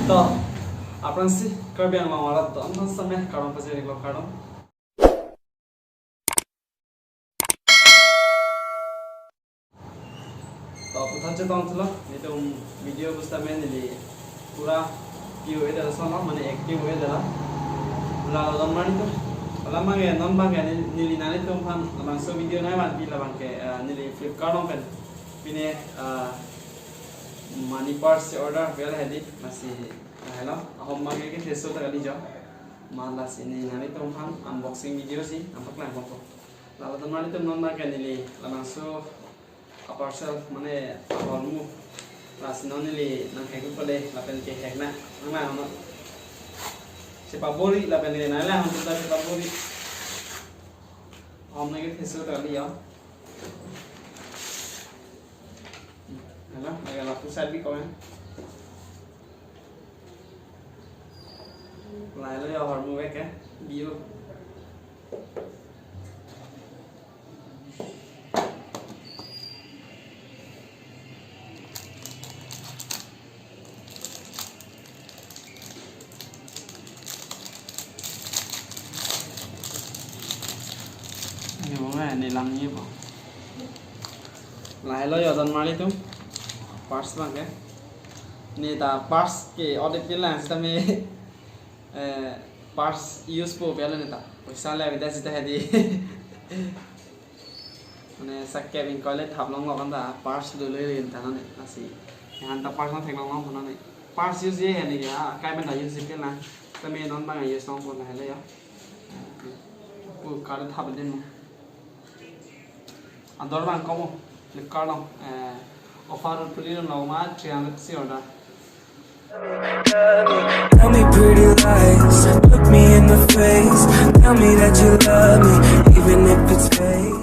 तो आपण सी करबियान मामाला तो अंत समय काढून पसे एक लोक काढून तो आपण थाचे तो अंतला itu video gusta men ini pura view itu ada sama mana active itu adalah lalu teman itu kalau mangai non bangke nili nali tuh kan langsung video naik mati lah bangke nili Flipkart om kan ini money purse order bel hedi masih hello home mangai ke teso tak kali jauh malas ini nali tuh kan unboxing video sih nampak lah apa lalu teman itu non bangke nili langsung parcel mana hormu las nonili nang hegu pole lapen ke hegna nama ono si pabori lapen ke nala hon tuta si pabori om nage thesu tali ya hala aga la pusat bi komen lai lo ya hormu ve ke bio ini langnya apa? Lah lo ya dan mari tuh parts bang ya. Ini ta parts ke audit lah sistem parts use po pela nih ta. Bisa lah kita sih tadi. Mana sakit bin college hablong lo kan ta parts dulu ini tanah nih nasi. Yang ta parts nanti kalau mau nih parts use ya nih ya. Kayak mana use sih lah. Tapi non bang use non pun lah ya. Kalau habis ini andor bang kamu Flipkart dong offer pilihan lama 300 sih order. Tell me pretty lies, look me in the face, tell me that you love me even if it's fake.